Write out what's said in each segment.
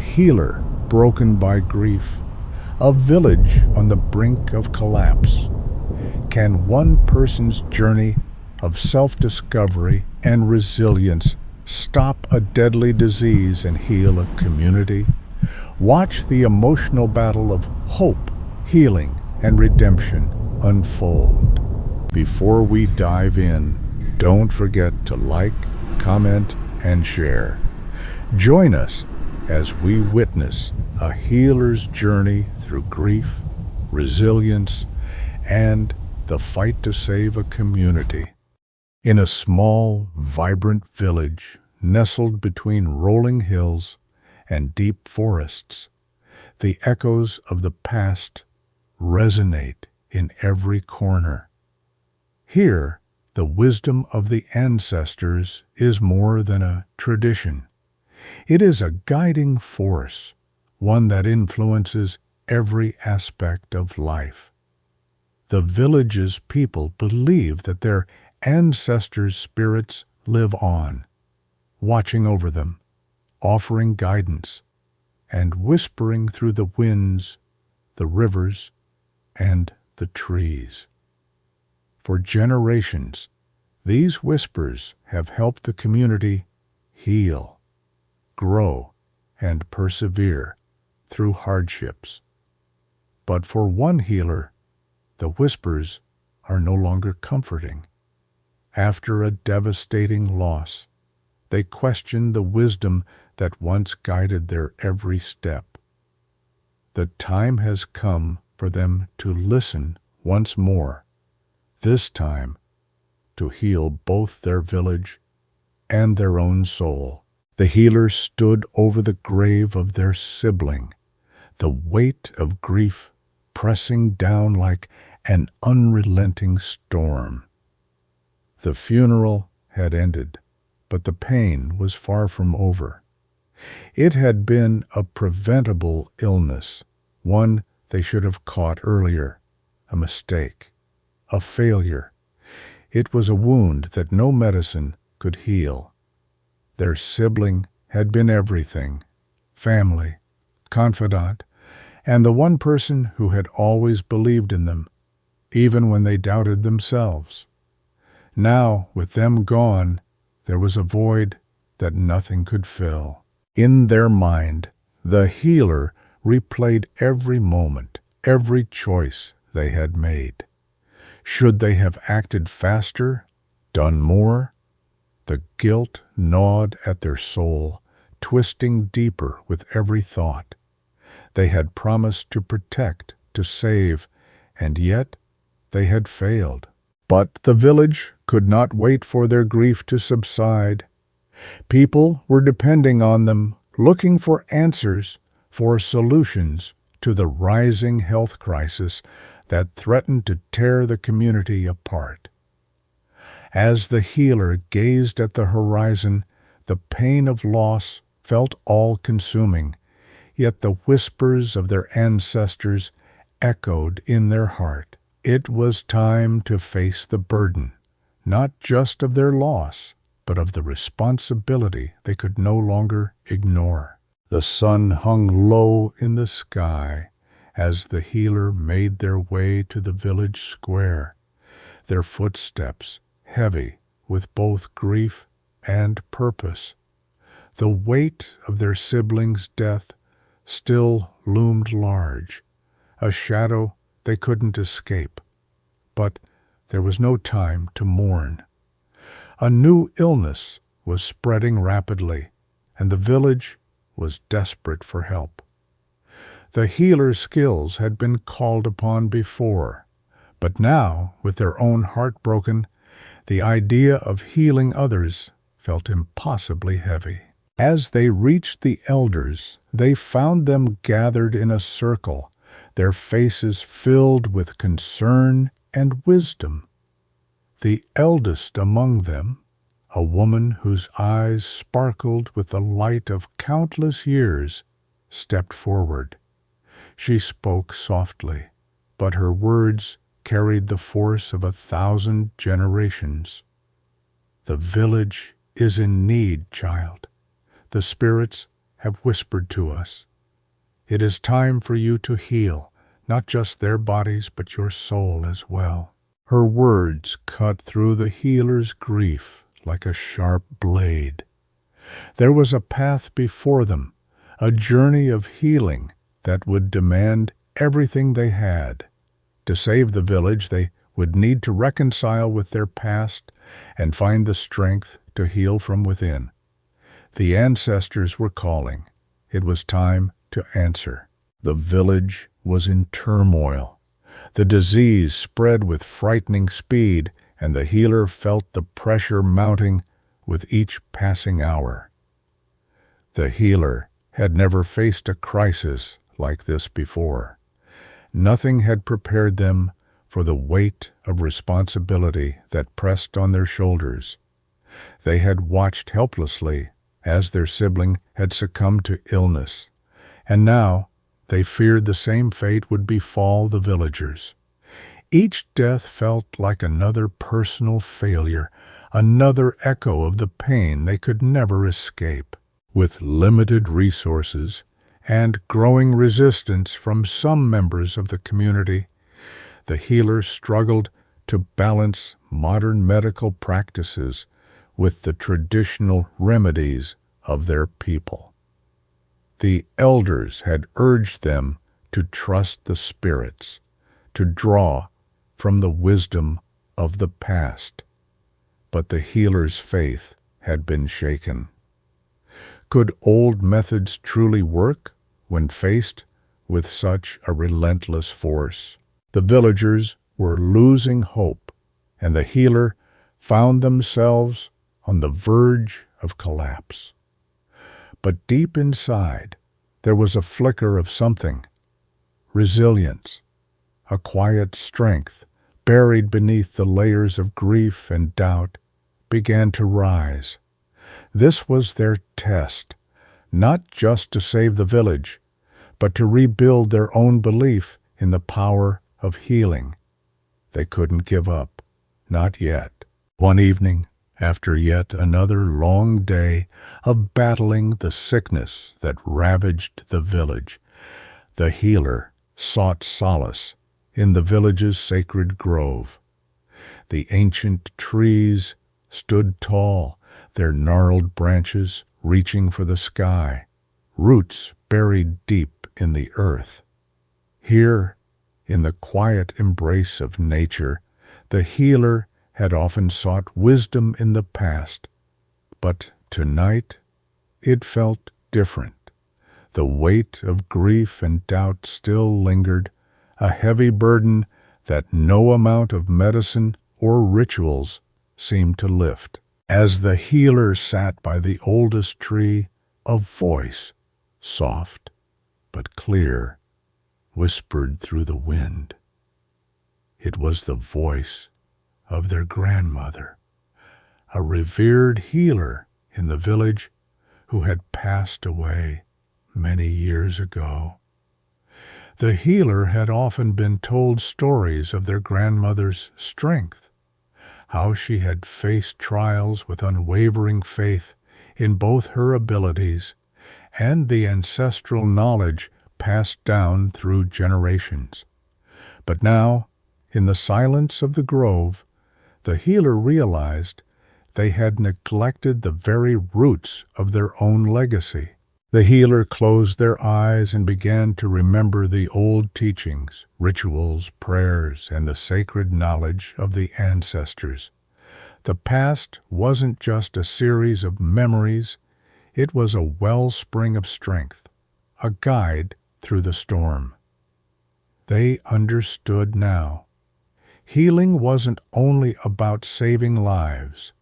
healer broken by grief, a village on the brink of collapse. Can one person's journey of self-discovery and resilience stop a deadly disease and heal a community? Watch the emotional battle of hope, healing, and redemption unfold. Before we dive in, don't forget to like, comment, and share. Join us as we witness a healer's journey through grief, resilience, and the fight to save a community. In a small, vibrant village nestled between rolling hills and deep forests, the echoes of the past resonate in every corner. Here, the wisdom of the ancestors is more than a tradition. It is a guiding force, one that influences every aspect of life. The village's people believe that their ancestors' spirits live on, watching over them, offering guidance, and whispering through the winds, the rivers, and the trees. For generations, these whispers have helped the community heal, grow, and persevere through hardships. But for one healer, the whispers are no longer comforting. After a devastating loss, they question the wisdom that once guided their every step. The time has come for them to listen once more, this time to heal both their village and their own soul. The healer stood over the grave of their sibling, the weight of grief pressing down like an unrelenting storm. The funeral had ended, but the pain was far from over. It had been a preventable illness, one they should have caught earlier, a mistake, a failure. It was a wound that no medicine could heal. Their sibling had been everything, family, confidant, and the one person who had always believed in them, even when they doubted themselves. Now, with them gone, there was a void that nothing could fill. In their mind, the healer replayed every moment, every choice they had made. Should they have acted faster, done more? The guilt gnawed at their soul, twisting deeper with every thought. They had promised to protect, to save, and yet they had failed. But the village could not wait for their grief to subside. People were depending on them, looking for answers, for solutions to the rising health crisis that threatened to tear the community apart. As the healer gazed at the horizon, the pain of loss felt all-consuming, yet the whispers of their ancestors echoed in their heart. It was time to face the burden, not just of their loss, but of the responsibility they could no longer ignore. The sun hung low in the sky as the healer made their way to the village square, their footsteps heavy with both grief and purpose. The weight of their sibling's death still loomed large, a shadow they couldn't escape. But there was no time to mourn. A new illness was spreading rapidly, and the village was desperate for help. The healer's skills had been called upon before, but now, with their own heart broken, the idea of healing others felt impossibly heavy. As they reached the elders, they found them gathered in a circle, their faces filled with concern and wisdom. The eldest among them, a woman whose eyes sparkled with the light of countless years, stepped forward. She spoke softly, but her words carried the force of 1,000 generations. "The village is in need, child. The spirits have whispered to us. It is time for you to heal, not just their bodies, but your soul as well. Her words cut through the healer's grief like a sharp blade. There was a path before them, a journey of healing that would demand everything they had. To save the village, they would need to reconcile with their past and find the strength to heal from within. The ancestors were calling. It was time to answer. The village was in turmoil. The disease spread with frightening speed, and the healer felt the pressure mounting with each passing hour. The healer had never faced a crisis like this before. Nothing had prepared them for the weight of responsibility that pressed on their shoulders. They had watched helplessly as their sibling had succumbed to illness, and now they feared the same fate would befall the villagers. Each death felt like another personal failure, another echo of the pain they could never escape. With limited resources and growing resistance from some members of the community, the healer struggled to balance modern medical practices with the traditional remedies of their people. The elders had urged them to trust the spirits, to draw from the wisdom of the past, but the healer's faith had been shaken. Could old methods truly work when faced with such a relentless force? The villagers were losing hope, and the healer found themselves on the verge of collapse. But deep inside, there was a flicker of something, resilience, a quiet strength buried beneath the layers of grief and doubt began to rise. This was their test, not just to save the village, but to rebuild their own belief in the power of healing. They couldn't give up, not yet. One evening, after yet another long day of battling the sickness that ravaged the village, the healer sought solace in the village's sacred grove. The ancient trees stood tall, their gnarled branches reaching for the sky, roots buried deep in the earth. Here, in the quiet embrace of nature, the healer had often sought wisdom in the past, but tonight it felt different. The weight of grief and doubt still lingered, a heavy burden that no amount of medicine or rituals seemed to lift. As the healer sat by the oldest tree, a voice, soft but clear, whispered through the wind. It was the voice of their grandmother, a revered healer in the village who had passed away many years ago. The healer had often been told stories of their grandmother's strength, how she had faced trials with unwavering faith in both her abilities and the ancestral knowledge passed down through generations. But now, in the silence of the grove, the healer realized they had neglected the very roots of their own legacy. The healer closed their eyes and began to remember the old teachings, rituals, prayers, and the sacred knowledge of the ancestors. The past wasn't just a series of memories, it was a wellspring of strength, a guide through the storm. They understood now. Healing wasn't only about saving lives.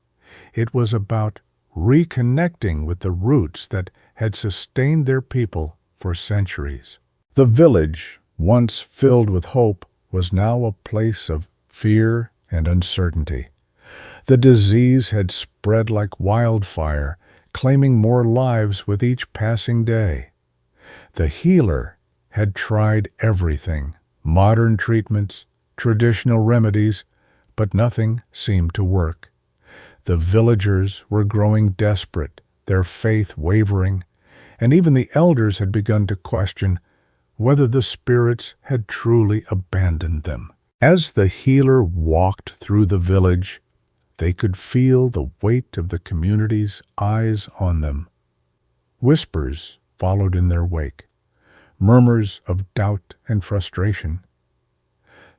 It was about reconnecting with the roots that had sustained their people for centuries. The village, once filled with hope, was now a place of fear and uncertainty. The disease had spread like wildfire, claiming more lives with each passing day. The healer had tried everything, modern treatments, traditional remedies, but nothing seemed to work. The villagers were growing desperate, their faith wavering, and even the elders had begun to question whether the spirits had truly abandoned them. As the healer walked through the village, they could feel the weight of the community's eyes on them. Whispers followed in their wake, murmurs of doubt and frustration.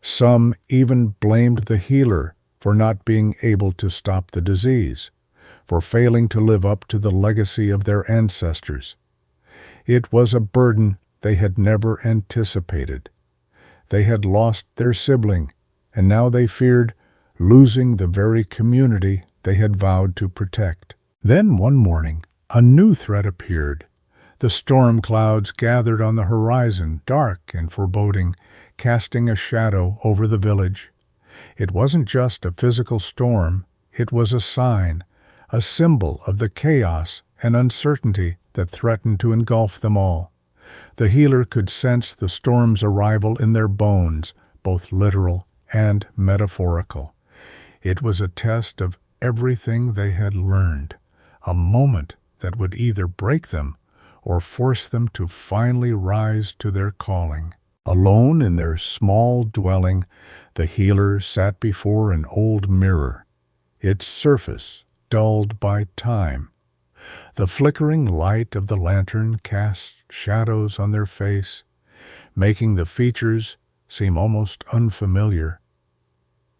Some even blamed the healer for not being able to stop the disease, for failing to live up to the legacy of their ancestors. It was a burden they had never anticipated. They had lost their sibling, and now they feared losing the very community they had vowed to protect. Then one morning, a new threat appeared. The storm clouds gathered on the horizon, dark and foreboding, casting a shadow over the village. It wasn't just a physical storm, it was a sign, a symbol of the chaos and uncertainty that threatened to engulf them all. The healer could sense the storm's arrival in their bones, both literal and metaphorical. It was a test of everything they had learned, a moment that would either break them or force them to finally rise to their calling. Alone in their small dwelling, the healer sat before an old mirror, its surface dulled by time. The flickering light of the lantern cast shadows on their face, making the features seem almost unfamiliar.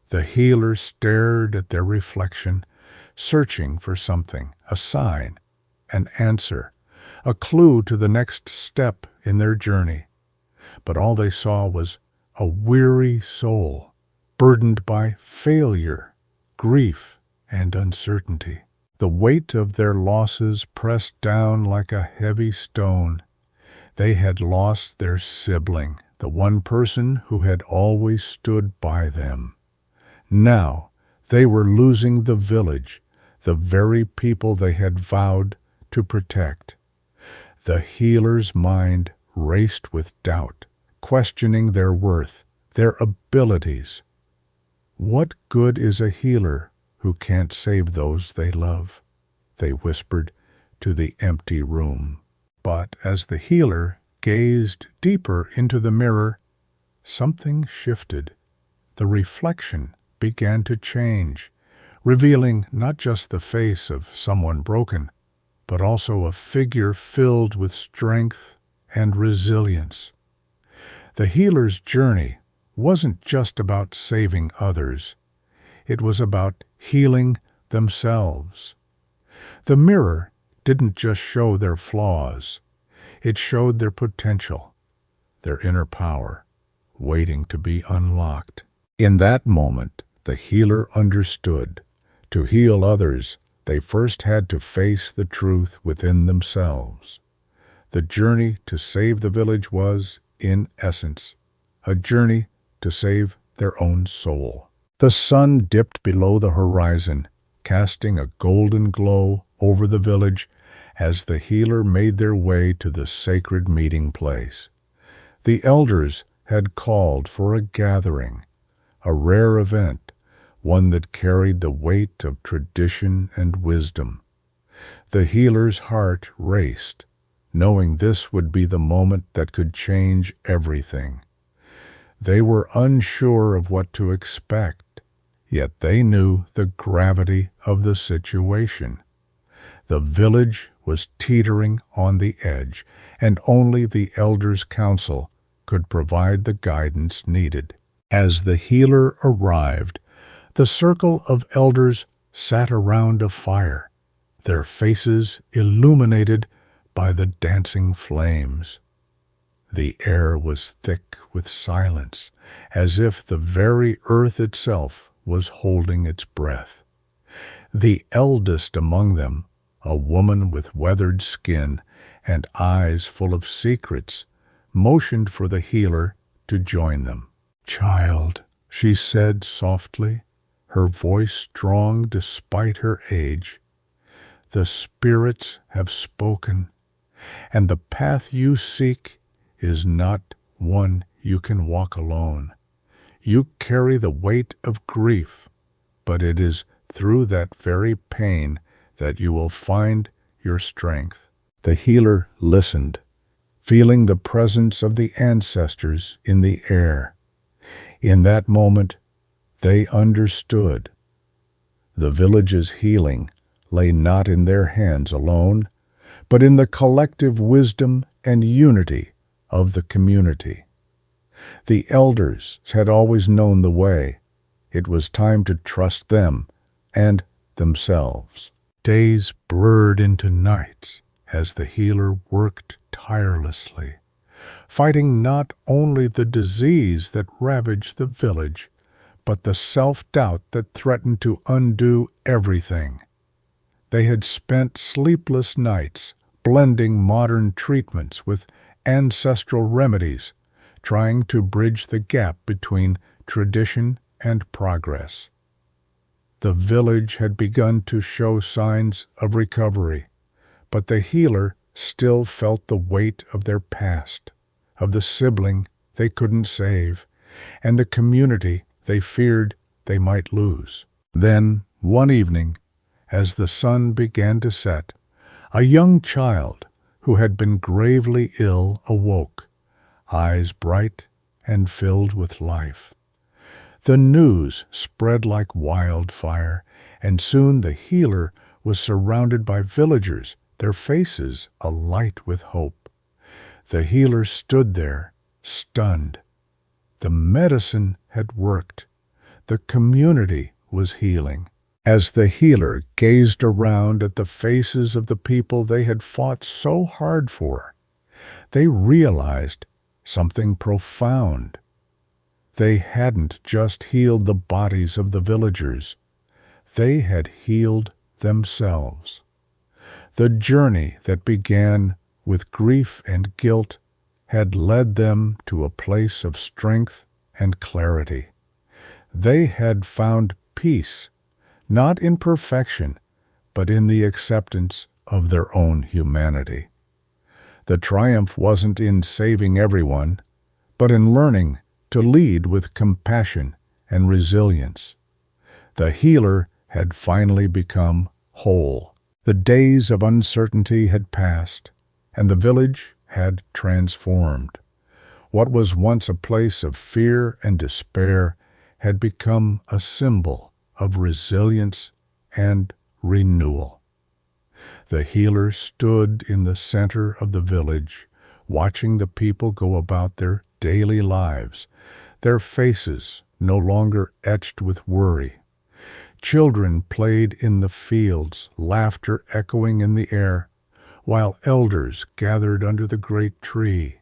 The healer stared at their reflection, searching for something, a sign, an answer, a clue to the next step in their journey. But all they saw was a weary soul, burdened by failure, grief, and uncertainty. The weight of their losses pressed down like a heavy stone. They had lost their sibling, the one person who had always stood by them. Now they were losing the village, the very people they had vowed to protect. The healer's mind raced with doubt, questioning their worth, their abilities. What good is a healer who can't save those they love? They whispered to the empty room. But as the healer gazed deeper into the mirror, something shifted. The reflection began to change, revealing not just the face of someone broken, but also a figure filled with strength and resilience. The healer's journey wasn't just about saving others. It was about healing themselves. The mirror didn't just show their flaws. It showed their potential, their inner power, waiting to be unlocked. In that moment, the healer understood. To heal others, they first had to face the truth within themselves. The journey to save the village was, in essence, a journey to save their own soul. The sun dipped below the horizon, casting a golden glow over the village as the healer made their way to the sacred meeting place. The elders had called for a gathering, a rare event, one that carried the weight of tradition and wisdom. The healer's heart raced, knowing this would be the moment that could change everything. They were unsure of what to expect, yet they knew the gravity of the situation. The village was teetering on the edge, and only the elders' council could provide the guidance needed. As the healer arrived, the circle of elders sat around a fire, their faces illuminated by the dancing flames. The air was thick with silence, as if the very earth itself was holding its breath. The eldest among them, a woman with weathered skin and eyes full of secrets, motioned for the healer to join them. "Child," she said softly, her voice strong despite her age, "the spirits have spoken, and the path you seek is not one you can walk alone. You carry the weight of grief, but it is through that very pain that you will find your strength." The healer listened, feeling the presence of the ancestors in the air. In that moment, they understood. The village's healing lay not in their hands alone, but in the collective wisdom and unity of the community. The elders had always known the way. It was time to trust them and themselves. Days blurred into nights as the healer worked tirelessly, fighting not only the disease that ravaged the village, but the self-doubt that threatened to undo everything. They had spent sleepless nights blending modern treatments with ancestral remedies, trying to bridge the gap between tradition and progress. The village had begun to show signs of recovery, but the healer still felt the weight of their past, of the sibling they couldn't save, and the community they feared they might lose. Then, one evening, as the sun began to set, a young child who had been gravely ill awoke, eyes bright and filled with life. The news spread like wildfire, and soon the healer was surrounded by villagers, their faces alight with hope. The healer stood there, stunned. The medicine had worked. The community was healing. As the healer gazed around at the faces of the people they had fought so hard for, they realized something profound. They hadn't just healed the bodies of the villagers. They had healed themselves. The journey that began with grief and guilt had led them to a place of strength and clarity. They had found peace, not in perfection, but in the acceptance of their own humanity. The triumph wasn't in saving everyone, but in learning to lead with compassion and resilience. The healer had finally become whole. The days of uncertainty had passed, and the village had transformed. What was once a place of fear and despair had become a symbol of resilience and renewal. The healer stood in the center of the village, watching the people go about their daily lives, their faces no longer etched with worry. Children played in the fields, laughter echoing in the air, while elders gathered under the great tree,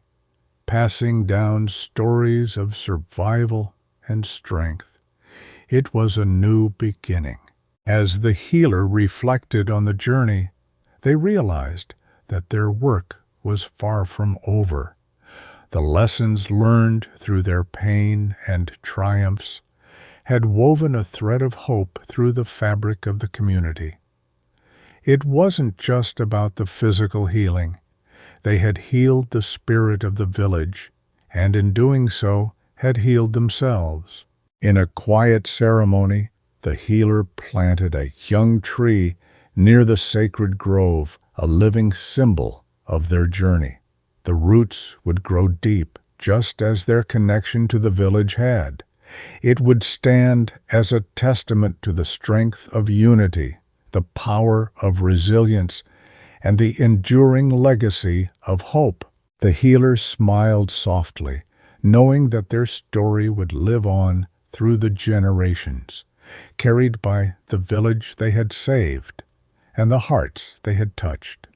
passing down stories of survival and strength. It was a new beginning. As the healer reflected on the journey, they realized that their work was far from over. The lessons learned through their pain and triumphs had woven a thread of hope through the fabric of the community. It wasn't just about the physical healing. They had healed the spirit of the village, and in doing so had healed themselves. In a quiet ceremony, the healer planted a young tree near the sacred grove, a living symbol of their journey. The roots would grow deep, just as their connection to the village had. It would stand as a testament to the strength of unity, the power of resilience, and the enduring legacy of hope. The healer smiled softly, knowing that their story would live on through the generations, carried by the village they had saved and the hearts they had touched.